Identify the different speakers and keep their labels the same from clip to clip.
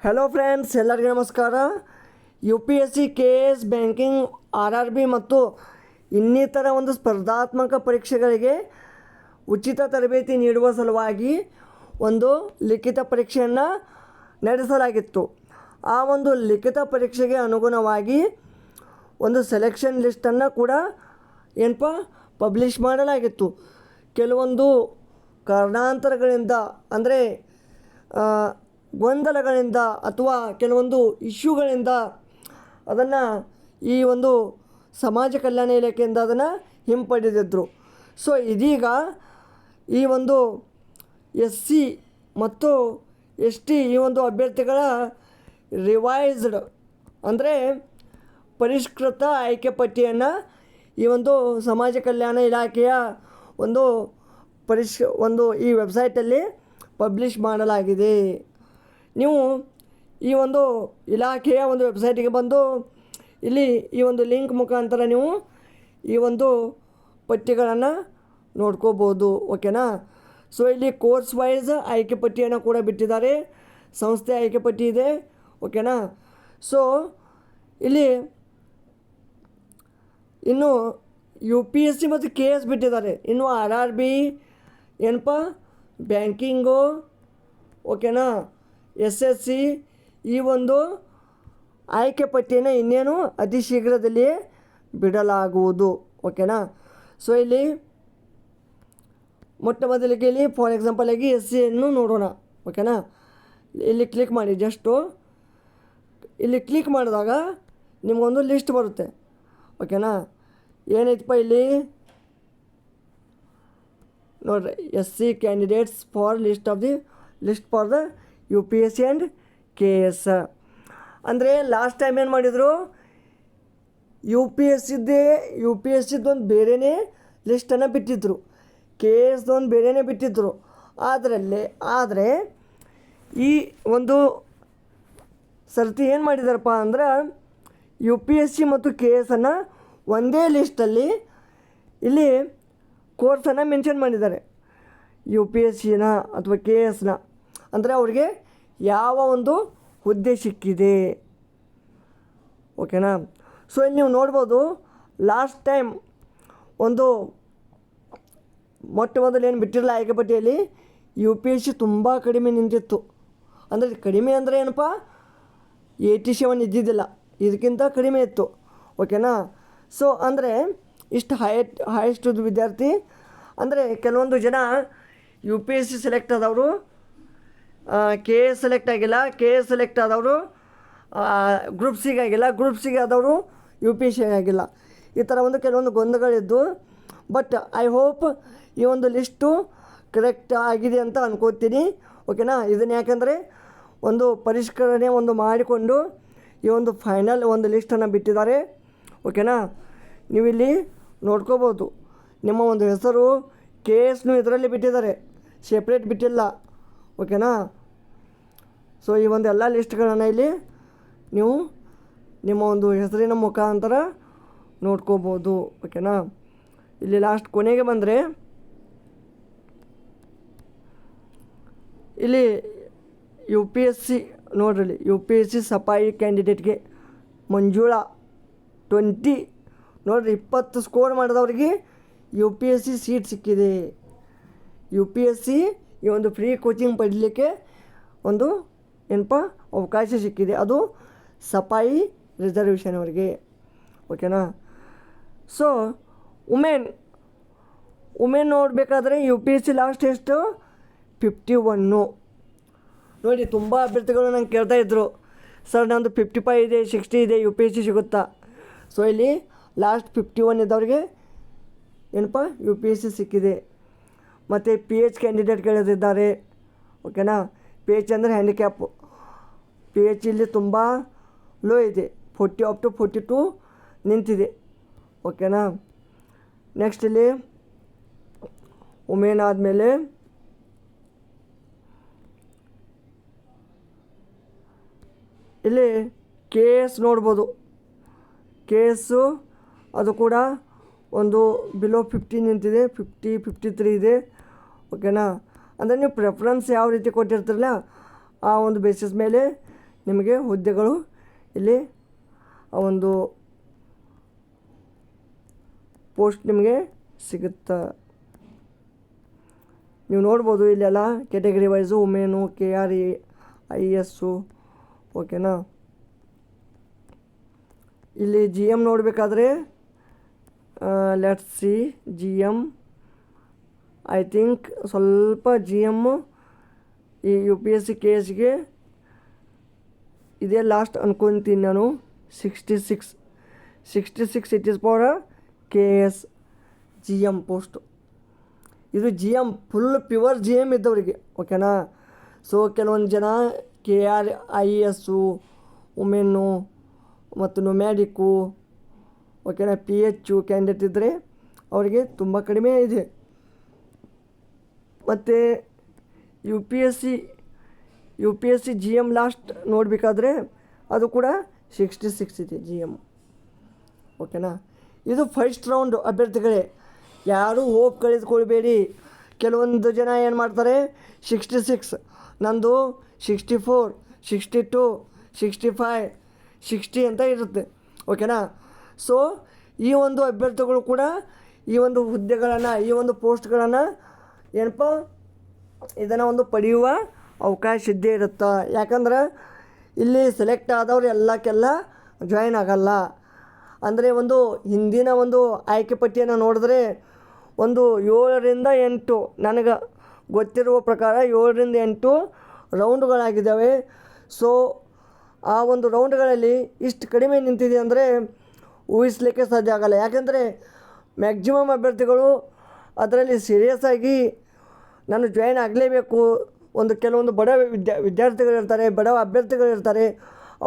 Speaker 1: Hello friends, ಎಲ್ಲರಿಗೂ ನಮಸ್ಕಾರ. U P S C, K S, banking, R R B ಮತ್ತು ಇನ್ನಿತರ ಒಂದು ಸ್ಪರ್ಧಾತ್ಮಕ ಪರೀಕ್ಷೆಗಳಿಗೆ ಉಚಿತ ತರಬೇತಿ ನೀಡುವ ಸಲುವಾಗಿ ಒಂದು ಲಿಖಿತ ಪರೀಕ್ಷೆಯನ್ನು ನಡೆಸಲಾಗಿತ್ತು. ಆ ಒಂದು ಲಿಖಿತ ಪರೀಕ್ಷೆಗೆ ಅನುಗುಣವಾಗಿ ಒಂದು ಸೆಲೆಕ್ಷನ್ ಲಿಸ್ಟನ್ನು ಕೂಡ ಪಬ್ಲಿಷ್ ಮಾಡಲಾಗಿತ್ತು. ಕೆಲವೊಂದು ಕಾರಣಾಂತರಗಳಿಂದ, ಅಂದರೆ ಗೊಂದಲಗಳಿಂದ ಅಥವಾ ಕೆಲವೊಂದು ಇಶ್ಯೂಗಳಿಂದ ಅದನ್ನು ಈ ಒಂದು ಸಮಾಜ ಕಲ್ಯಾಣ ಇಲಾಖೆಯಿಂದ ಅದನ್ನು ಹಿಂಪಡೆದಿದ್ದರು. ಸೊ ಇದೀಗ ಈ ಒಂದು ಎಸ್ ಸಿ ಮತ್ತು ಎಸ್ ಟಿ ಈ ಒಂದು ಅಭ್ಯರ್ಥಿಗಳ ರಿವೈಸ್ಡ್, ಅಂದರೆ ಪರಿಷ್ಕೃತ ಆಯ್ಕೆ ಪಟ್ಟಿಯನ್ನು ಈ ಒಂದು ಸಮಾಜ ಕಲ್ಯಾಣ ಇಲಾಖೆಯ ಒಂದು ಈ ವೆಬ್ಸೈಟಲ್ಲಿ ಪಬ್ಲಿಷ್ ಮಾಡಲಾಗಿದೆ. ನೀವು ಈ ಒಂದು ಇಲಾಖೆಯ ಒಂದು ವೆಬ್ಸೈಟಿಗೆ ಬಂದು ಇಲ್ಲಿ ಈ ಒಂದು ಲಿಂಕ್ ಮುಖಾಂತರ ನೀವು ಈ ಒಂದು ಪಟ್ಟಿಗಳನ್ನು ನೋಡ್ಕೋಬೋದು. ಓಕೆನಾ. ಸೊ ಇಲ್ಲಿ ಕೋರ್ಸ್ ವೈಸ್ ಆಯ್ಕೆ ಪಟ್ಟಿಯನ್ನು ಕೂಡ ಬಿಟ್ಟಿದ್ದಾರೆ, ಸಂಸ್ಥೆ ಆಯ್ಕೆ ಪಟ್ಟಿ ಇದೆ. ಓಕೆನಾ. ಸೊ ಇಲ್ಲಿ ಇನ್ನು ಯು ಪಿ ಎಸ್ ಸಿ ಮತ್ತು ಕೆ ಎಸ್ ಬಿಟ್ಟಿದ್ದಾರೆ. ಇನ್ನು ಆರ್ ಆರ್ ಬಿ ಬ್ಯಾಂಕಿಂಗು, ಓಕೆನಾ, ಎಸ್ ಎಸ್ ಸಿ ಈ ಒಂದು ಆಯ್ಕೆ ಪಟ್ಟಿಯನ್ನು ಇನ್ನೇನು ಅತಿ ಶೀಘ್ರದಲ್ಲಿಯೇ ಬಿಡಲಾಗುವುದು. ಓಕೆನಾ. ಸೊ ಇಲ್ಲಿ ಮೊಟ್ಟ ಮೊದಲಿಗೆ ಇಲ್ಲಿ ಫಾರ್ ಎಕ್ಸಾಂಪಲ್ ಆಗಿ ಎಸ್ ಸಿಯನ್ನು ನೋಡೋಣ. ಓಕೆನಾ. ಇಲ್ಲಿ ಕ್ಲಿಕ್ ಮಾಡಿ, ಜಸ್ಟು ಇಲ್ಲಿ ಕ್ಲಿಕ್ ಮಾಡಿದಾಗ ನಿಮಗೊಂದು ಲಿಸ್ಟ್ ಬರುತ್ತೆ. ಓಕೆನಾ. ಏನೈತಪ್ಪ ಇಲ್ಲಿ ನೋಡಿರಿ, S C candidates for list for the U P S C and K S. ಅಂದರೆ ಲಾಸ್ಟ್ ಟೈಮ್ ಏನು ಮಾಡಿದರು, ಯು ಪಿ ಎಸ್ ಸಿದ್ದೊಂದು ಬೇರೆಯೇ ಲಿಸ್ಟನ್ನು ಬಿಟ್ಟಿದ್ದರು, ಕೆ ಎಸ್ದೊಂದು ಬೇರೆಯೇ ಬಿಟ್ಟಿದ್ದರು. ಆದರೆ ಈ ಒಂದು ಸರ್ತಿ ಏನು ಮಾಡಿದಾರಪ್ಪ ಅಂದ್ರೆ ಯು ಪಿ ಎಸ್ ಸಿ ಮತ್ತು ಕೆ ಎಸನ್ನು ಒಂದೇ ಲಿಸ್ಟಲ್ಲಿ ಇಲ್ಲಿ ಕೋರ್ಸನ್ನು ಮೆನ್ಷನ್ ಮಾಡಿದ್ದಾರೆ. ಯು ಪಿ ಎಸ್ ಸಿನ ಅಥವಾ ಕೆ ಎಸ್ನ, ಅಂದರೆ ಅವ್ರಿಗೆ ಯಾವ ಒಂದು ಹುದ್ದೆ ಸಿಕ್ಕಿದೆ. ಓಕೆನಾ. ಸೊ ಇಲ್ಲಿ ನೀವು ನೋಡ್ಬೋದು, ಲಾಸ್ಟ್ ಟೈಮ್ ಒಂದು ಮೊಟ್ಟ ಮೊದಲು ಏನು ಬಿಟ್ಟಿರಲ್ಲ ಆಯ್ಕೆ ಪಟ್ಟಿಯಲ್ಲಿ ಯು ಪಿ ಎಸ್ ಸಿ ತುಂಬ ಕಡಿಮೆ ನಿಂತಿತ್ತು. ಅಂದರೆ ಕಡಿಮೆ ಅಂದರೆ ಏನಪ್ಪ, 87 ಇದ್ದಿದ್ದಿಲ್ಲ, ಇದಕ್ಕಿಂತ ಕಡಿಮೆ ಇತ್ತು. ಓಕೆನಾ. ಸೊ ಅಂದರೆ ಇಷ್ಟು ಹೈಯೆಸ್ಟ್ ವಿದ್ಯಾರ್ಥಿ, ಅಂದರೆ ಕೆಲವೊಂದು ಜನ U P S C select ಆದವರು ಕೆ ಎಸ್ ಸೆಲೆಕ್ಟ್ ಆಗಿಲ್ಲ, ಕೆ ಎಸ್ ಸೆಲೆಕ್ಟ್ ಆದವರು ಗ್ರೂಪ್ ಸಿಗೆ ಆಗಿಲ್ಲ, ಗ್ರೂಪ್ ಸಿಗೆ ಆದವರು ಯು ಪಿ ಎಸ್ ಸಿ ಆಗಿಲ್ಲ. ಈ ಥರ ಒಂದು ಕೆಲವೊಂದು ಗೊಂದಲಗಳಿದ್ದು, ಬಟ್ ಐ ಹೋಪ್ ಈ ಒಂದು ಲಿಸ್ಟು ಕರೆಕ್ಟ್ ಆಗಿದೆ ಅಂತ ಅನ್ಕೋತೀನಿ. ಓಕೆನಾ. ಇದನ್ನು ಯಾಕೆಂದರೆ ಒಂದು ಪರಿಷ್ಕರಣೆ ಮಾಡಿಕೊಂಡು ಈ ಒಂದು ಫೈನಲ್ ಒಂದು ಲಿಸ್ಟನ್ನು ಬಿಟ್ಟಿದ್ದಾರೆ. ಓಕೆನಾ. ನೀವಿಲ್ಲಿ ನೋಡ್ಕೋಬೋದು, ನಿಮ್ಮ ಒಂದು ಹೆಸರು ಕೆ ಎಸ್ನು ಇದರಲ್ಲಿ ಬಿಟ್ಟಿದ್ದಾರೆ, ಸೆಪ್ರೇಟ್ ಬಿಟ್ಟಿಲ್ಲ. ಓಕೆನಾ. ಸೊ ಈ ಒಂದು ಎಲ್ಲ ಲಿಸ್ಟ್ಗಳನ್ನು ಇಲ್ಲಿ ನೀವು ನಿಮ್ಮ ಒಂದು ಹೆಸರಿನ ಮುಖಾಂತರ ನೋಡ್ಕೋಬೋದು. ಓಕೆನಾ. ಇಲ್ಲಿ ಲಾಸ್ಟ್ ಕೊನೆಗೆ ಬಂದರೆ ಇಲ್ಲಿ ಯು ಪಿ ಎಸ್ ಸಿ ನೋಡ್ರಿ, ಯು ಪಿ ಎಸ್ ಸಿ ಸಫಾಯಿ ಕ್ಯಾಂಡಿಡೇಟ್ಗೆ ಮಂಜುಳಾ 20 ನೋಡಿರಿ, 20 ಸ್ಕೋರ್ ಮಾಡಿದವ್ರಿಗೆ U P S C seat ಸಿಕ್ಕಿದೆ. ಯು ಪಿ ಎಸ್ ಸಿ ಈ ಒಂದು ಫ್ರೀ ಕೋಚಿಂಗ್ ಪಡೀಲಿಕ್ಕೆ ಒಂದು ಅವಕಾಶ ಸಿಕ್ಕಿದೆ, ಅದು ಸಫಾಯಿ ರಿಸರ್ವೇಷನ್ ಅವರಿಗೆ. ಓಕೆನಾ. ಸೊ ವುಮೆನ್ ನೋಡಬೇಕಾದ್ರೆ U P S C last ಎಷ್ಟು 51. ನೋಡಿ, ತುಂಬ ಅಭ್ಯರ್ಥಿಗಳು ನಂಗೆ ಕೇಳ್ತಾಯಿದ್ರು, ಸರ್ ನಂದು 55 ಇದೆ, 60 ಇದೆ, ಯು ಪಿ ಎಸ್ ಸಿ ಸಿಗುತ್ತಾ? ಸೊ ಇಲ್ಲಿ ಲಾಸ್ಟ್ 51 ಇದ್ದವ್ರಿಗೆ ಯು ಪಿ ಎಸ್ ಸಿ ಸಿಕ್ಕಿದೆ. ಮತ್ತು ಪಿ ಎಚ್ ಕ್ಯಾಂಡಿಡೇಟ್ಗಳಿದ್ದಾರೆ. ಓಕೆನಾ. ಪಿ ಎಚ್ ಅಂದರೆ ಹ್ಯಾಂಡಿಕ್ಯಾಪು, ಪಿ ಎಚ್ ಇಲ್ಲಿ ತುಂಬ ಲೋ ಇದೆ, 40 ಅಪ್ ಟು 42 ನಿಂತಿದೆ. ಓಕೆನಾ. ನೆಕ್ಸ್ಟ್ ಇಲ್ಲಿ ವುಮೆನ್ ಆದಮೇಲೆ ಇಲ್ಲಿ ಕೆ ಎಸ್ ನೋಡ್ಬೋದು. ಕೆ ಎಸ್ಸು ಅದು ಕೂಡ ಒಂದು ಬಿಲೋ 50 ನಿಂತಿದೆ, 50, 53 ಇದೆ. ಓಕೆನಾ. ಅಂದರೆ ನೀವು ಪ್ರೆಫರೆನ್ಸ್ ಯಾವ ರೀತಿ ಕೊಟ್ಟಿರ್ತೀರಲ್ಲ ಆ ಒಂದು ಬೇಸಿಸ್ ಮೇಲೆ ನಿಮಗೆ ಹುದ್ದೆಗಳು ಇಲ್ಲಿ ಆ ಒಂದು ಪೋಸ್ಟ್ ನಿಮಗೆ ಸಿಗುತ್ತಾ. ನೀವು ನೋಡ್ಬೋದು ಇಲ್ಲೆಲ್ಲ ಕ್ಯಾಟಗರಿ ವೈಸು ವುಮೆನು KREIS ಓಕೆನಾ. ಇಲ್ಲಿ GM ನೋಡಬೇಕಾದ್ರೆ let's see GM I think ಸ್ವಲ್ಪ GM ಈ UPSC KSಗೆ ಇದೇ ಲಾಸ್ಟ್ ಅನ್ಕೊತೀನಿ ನಾನು. 66 it is for KS GM post. ಇದು GM ಫುಲ್ ಪ್ಯೂರ್ GM ಇದ್ದವರಿಗೆ ಓಕೆನಾ. ಸೊ ಕೆಲವೊಂದು ಜನ KRIS ವುಮೆನ್ನು ಮತ್ತು ನೊಮ್ಯಾಡಿಕ್ಕು ಓಕೆನಾ PH ಕ್ಯಾಂಡಿಡೇಟ್ ಇದ್ದರೆ ಅವರಿಗೆ ತುಂಬ ಕಡಿಮೆ ಇದೆ. ಮತ್ತು UPSC GM ಲಾಸ್ಟ್ ನೋಡಬೇಕಾದ್ರೆ ಅದು ಕೂಡ 66 ಇದೆ GM ಓಕೆನಾ. ಇದು ಫಸ್ಟ್ ರೌಂಡ್ ಅಭ್ಯರ್ಥಿಗಳೇ, ಯಾರೂ ಹೋಪ್ ಕಳೆದುಕೊಳ್ಬೇಡಿ. ಕೆಲವೊಂದು ಜನ ಏನು ಮಾಡ್ತಾರೆ 66 ನಂದು 64 62 65 60 ಅಂತ ಇರುತ್ತೆ ಓಕೆನಾ. ಸೊ ಈ ಒಂದು ಅಭ್ಯರ್ಥಿಗಳು ಕೂಡ ಈ ಒಂದು ಹುದ್ದೆಗಳನ್ನು ಈ ಒಂದು ಪೋಸ್ಟ್ಗಳನ್ನು ಏನಪ್ಪ ಇದನ್ನು ಒಂದು ಪಡೆಯುವ ಅವಕಾಶ ಇದ್ದೇ ಇರುತ್ತೆ. ಯಾಕಂದ್ರೆ ಇಲ್ಲಿ ಸೆಲೆಕ್ಟ್ ಆದವ್ರು ಎಲ್ಲಕ್ಕೆಲ್ಲ ಜಾಯಿನ್ ಆಗಲ್ಲ. ಅಂದರೆ ಒಂದು ಹಿಂದಿನ ಒಂದು ಆಯ್ಕೆ ಪಟ್ಟಿಯನ್ನು ನೋಡಿದ್ರೆ ಒಂದು 7ರಿಂದ 8 ನನಗೆ ಗೊತ್ತಿರುವ ಪ್ರಕಾರ 7ರಿಂದ 8 ರೌಂಡ್ಗಳಾಗಿದ್ದಾವೆ. ಸೊ ಆ ಒಂದು ರೌಂಡ್ಗಳಲ್ಲಿ ಇಷ್ಟು ಕಡಿಮೆ ನಿಂತಿದೆ ಅಂದರೆ ಊಹಿಸಲಿಕ್ಕೆ ಸಾಧ್ಯ ಆಗಲ್ಲ. ಯಾಕೆಂದರೆ ಮ್ಯಾಕ್ಸಿಮಮ್ ಅಭ್ಯರ್ಥಿಗಳು ಅದರಲ್ಲಿ ಸೀರಿಯಸ್ ಆಗಿ ನಾನು ಜಾಯಿನ್ ಆಗಲೇಬೇಕು. ಕೆಲವೊಂದು ಬಡ ವಿದ್ಯಾರ್ಥಿಗಳಿರ್ತಾರೆ, ಬಡ ಅಭ್ಯರ್ಥಿಗಳಿರ್ತಾರೆ,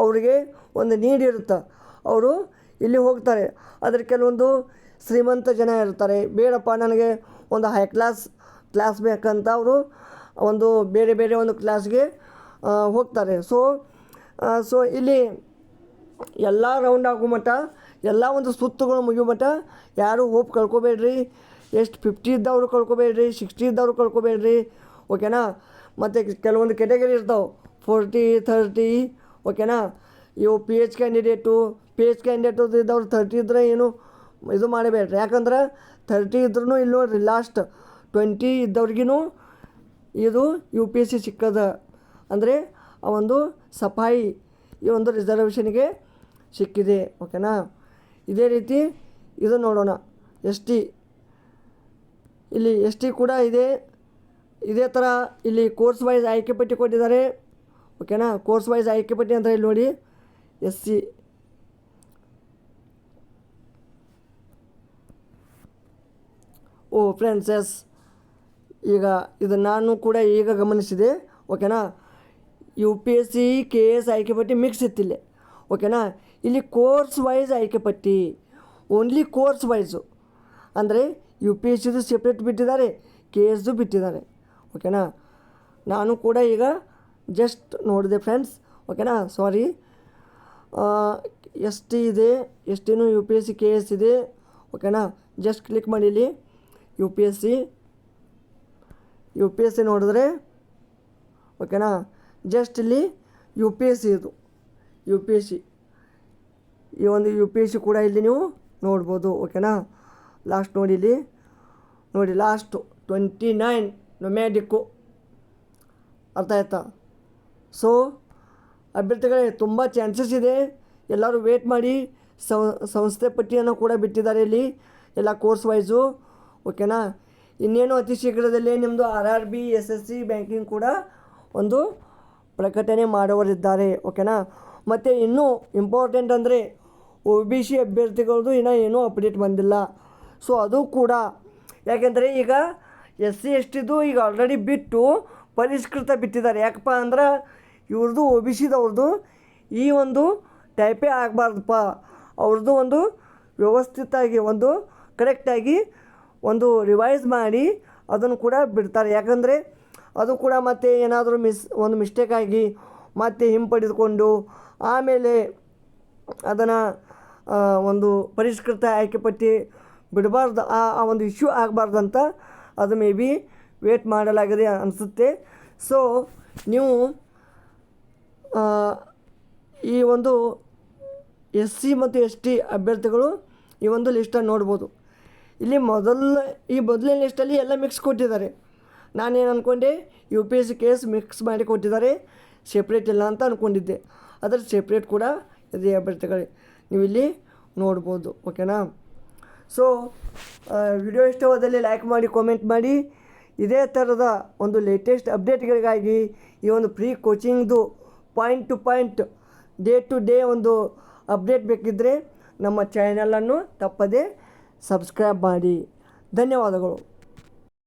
Speaker 1: ಅವರಿಗೆ ಒಂದು ನೀಡ್ ಇರುತ್ತೆ, ಅವರು ಇಲ್ಲಿ ಹೋಗ್ತಾರೆ. ಆದರೆ ಕೆಲವೊಂದು ಶ್ರೀಮಂತ ಜನ ಇರ್ತಾರೆ, ಬೇಡಪ್ಪ ನನಗೆ ಒಂದು ಹೈ ಕ್ಲಾಸ್ ಬೇಕಂತ ಅವರು ಒಂದು ಬೇರೆ ಒಂದು ಕ್ಲಾಸ್ಗೆ ಹೋಗ್ತಾರೆ. ಸೊ ಇಲ್ಲಿ ಎಲ್ಲ ರೌಂಡ್ ಆಗೋ ಮಟ್ಟ ಎಲ್ಲ ಒಂದು ಸುತ್ತುಗಳು ಮುಗಿಯೋ ಮಟ್ಟ ಯಾರೂ ಹೋಪ್ ಕಳ್ಕೊಬೇಡ್ರಿ. ಎಷ್ಟು 50 ಇದ್ದವರು ಕಳ್ಕೊಬೇಡ್ರಿ, 60 ಇದ್ದವರು ಕಳ್ಕೊಬೇಡ್ರಿ ಓಕೆನಾ. ಮತ್ತು ಕೆಲವೊಂದು ಕೆಟಗರಿ ಇರ್ತಾವೆ 40 30 ಓಕೆನಾ. ಇವು PH ಕ್ಯಾಂಡಿಡೇಟು ಇದ್ದವ್ರು 30 ಇದ್ದರೆ ಏನು ಇದು ಮಾಡಬೇಡ್ರಿ. ಯಾಕಂದ್ರೆ 30 ಇದ್ರೂ ಇಲ್ಲಿ ನೋಡ್ರಿ ಲಾಸ್ಟ್ 20 ಇದ್ದವ್ರಿಗೂ ಇದು UPSC ಸಿಕ್ಕದ. ಅಂದರೆ ಆ ಒಂದು ಸಫಾಯಿ ಈ ಒಂದು ರಿಸರ್ವೇಷನ್ಗೆ ಸಿಕ್ಕಿದೆ ಓಕೆನಾ. ಇದೇ ರೀತಿ ಇದು ನೋಡೋಣ ST. ಇಲ್ಲಿ ST ಕೂಡ ಇದೇ ಥರ ಇಲ್ಲಿ ಕೋರ್ಸ್ ವೈಸ್ ಆಯ್ಕೆ ಪಟ್ಟಿ ಕೊಟ್ಟಿದ್ದಾರೆ ಓಕೆನಾ. ಕೋರ್ಸ್ ವೈಸ್ ಆಯ್ಕೆ ಪಟ್ಟಿ ಅಂತ ಇಲ್ಲಿ ನೋಡಿ SC ಫ್ರೆಂಡ್ಸ್ ಈಗ ಇದು ನಾನು ಕೂಡ ಈಗ ಗಮನಿಸಿದೆ ಓಕೆನಾ. UPSC KS ಆಯ್ಕೆ ಪಟ್ಟಿ ಮಿಕ್ಸ್ ಇತ್ತಿಲ್ಲ ಓಕೆನಾ. ಇಲ್ಲಿ ಕೋರ್ಸ್ ವೈಸ್ ಆಯ್ಕೆ ಪಟ್ಟಿ, ಓನ್ಲಿ ಕೋರ್ಸ್ ವೈಸು. ಅಂದರೆ UPSCದು ಸೆಪ್ರೇಟ್ ಬಿಟ್ಟಿದ್ದಾರೆ, KSದು ಬಿಟ್ಟಿದ್ದಾರೆ ಓಕೆನಾ. ನಾನು ಕೂಡ ಈಗ ಜಸ್ಟ್ ನೋಡಿದೆ ಫ್ರೆಂಡ್ಸ್ ಓಕೆನಾ. ಸಾರಿ ST ಇದೆ, STನೂ UPSC KS ಇದೆ ಓಕೆನಾ. ಜಸ್ಟ್ ಕ್ಲಿಕ್ ಮಾಡಿ ಇಲ್ಲಿ UPSC ನೋಡಿದ್ರೆ ಓಕೆನಾ. ಜಸ್ಟ್ ಇಲ್ಲಿ UPSC ಇದು UPSC ಈ ಒಂದು UPSC ಕೂಡ ಇಲ್ಲಿ ನೀವು ನೋಡ್ಬೋದು ಓಕೆನಾ. ಲಾಸ್ಟ್ ನೋಡಿ ಇಲ್ಲಿ ನೋಡಿ ಲಾಸ್ಟು 29 ನೊಮ್ಯಾಡಿಕ್ಕು ಅರ್ಥ ಆಯ್ತಾ. ಸೊ ಅಭ್ಯರ್ಥಿಗಳೇ ತುಂಬ ಚಾನ್ಸಸ್ ಇದೆ, ಎಲ್ಲರೂ ವೇಟ್ ಮಾಡಿ. ಸಂಸ್ಥೆ ಪಟ್ಟಿಯನ್ನು ಕೂಡ ಬಿಟ್ಟಿದ್ದಾರೆ ಇಲ್ಲಿ ಎಲ್ಲ ಕೋರ್ಸ್ ವೈಸು ಓಕೆನಾ. ಇನ್ನೇನು ಅತಿ ಶೀಘ್ರದಲ್ಲೇ ನಿಮ್ಮದು RRB SSC ಬ್ಯಾಂಕಿಂಗ್ ಕೂಡ ಒಂದು ಪ್ರಕಟಣೆ ಮಾಡುವರಿದ್ದಾರೆ ಓಕೆನಾ. ಮತ್ತು ಇನ್ನೂ ಇಂಪಾರ್ಟೆಂಟ್ ಅಂದರೆ OBC ಅಭ್ಯರ್ಥಿಗಳದ್ದು ಇನ್ನೂ ಏನೂ ಅಪ್ಡೇಟ್ ಬಂದಿಲ್ಲ. ಸೊ ಅದು ಕೂಡ ಯಾಕೆಂದರೆ ಈಗ SC STದು ಈಗ ಆಲ್ರೆಡಿ ಬಿಟ್ಟು ಪರಿಷ್ಕೃತ ಬಿಟ್ಟಿದ್ದಾರೆ. ಯಾಕಪ್ಪ ಅಂದ್ರೆ ಇವ್ರದ್ದು OBCದವ್ರದ್ದು ಈ ಒಂದು ಟೈಪೇ ಆಗಬಾರ್ದಪ್ಪ, ಅವ್ರದ್ದು ಒಂದು ವ್ಯವಸ್ಥಿತವಾಗಿ ಒಂದು ಕರೆಕ್ಟಾಗಿ ಒಂದು ರಿವೈಸ್ ಮಾಡಿ ಅದನ್ನು ಕೂಡ ಬಿಡ್ತಾರೆ. ಯಾಕಂದರೆ ಅದು ಕೂಡ ಮತ್ತೆ ಏನಾದರೂ ಒಂದು ಮಿಸ್ಟೇಕ್ ಆಗಿ ಮತ್ತೆ ಹಿಂಪಡೆದುಕೊಂಡು ಆಮೇಲೆ ಅದನ್ನು ಒಂದು ಪರಿಷ್ಕೃತ ಆಯ್ಕೆ ಪಟ್ಟಿ ಬಿಡಬಾರ್ದು, ಆ ಒಂದು ಇಶ್ಯೂ ಆಗಬಾರ್ದಂತ ಅದು ಮೇ ಬಿ ವೇಟ್ ಮಾಡಲಾಗಿದೆ ಅನಿಸುತ್ತೆ. ಸೊ ನೀವು ಈ ಒಂದು SC ಮತ್ತು ST ಅಭ್ಯರ್ಥಿಗಳು ಈ ಒಂದು ಲಿಸ್ಟನ್ನು ನೋಡ್ಬೋದು. ಇಲ್ಲಿ ಮೊದಲನೇ ಲಿಸ್ಟಲ್ಲಿ ಎಲ್ಲ ಮಿಕ್ಸ್ ಕೊಟ್ಟಿದ್ದಾರೆ. ನಾನೇನು ಅಂದ್ಕೊಂಡೆ UPSC ಕೇಸ್ ಮಿಕ್ಸ್ ಮಾಡಿ ಕೊಟ್ಟಿದ್ದಾರೆ, ಸೆಪ್ರೇಟ್ ಇಲ್ಲ ಅಂತ ಅಂದ್ಕೊಂಡಿದ್ದೆ. ಅದರ ಸೆಪ್ರೇಟ್ ಕೂಡ ಇದೆ ಅಭ್ಯರ್ಥಿಗಳೇ, ನೀವು ಇಲ್ಲಿ ನೋಡ್ಬೋದು. ಓಕೆನಾ? ಸೊ ವಿಡಿಯೋ ಇಷ್ಟವಾದಲ್ಲಿ ಲೈಕ್ ಮಾಡಿ, ಕಾಮೆಂಟ್ ಮಾಡಿ. ಇದೇ ಥರದ ಒಂದು ಲೇಟೆಸ್ಟ್ ಅಪ್ಡೇಟ್ಗಳಿಗಾಗಿ ಈ ಒಂದು ಫ್ರೀ ಕೋಚಿಂಗ್ದು point to point, day to day ಒಂದು ಅಪ್ಡೇಟ್ ಬೇಕಿದ್ದರೆ ನಮ್ಮ ಚಾನಲನ್ನು ತಪ್ಪದೇ ಸಬ್ಸ್ಕ್ರೈಬ್ ಮಾಡಿ. ಧನ್ಯವಾದಗಳು.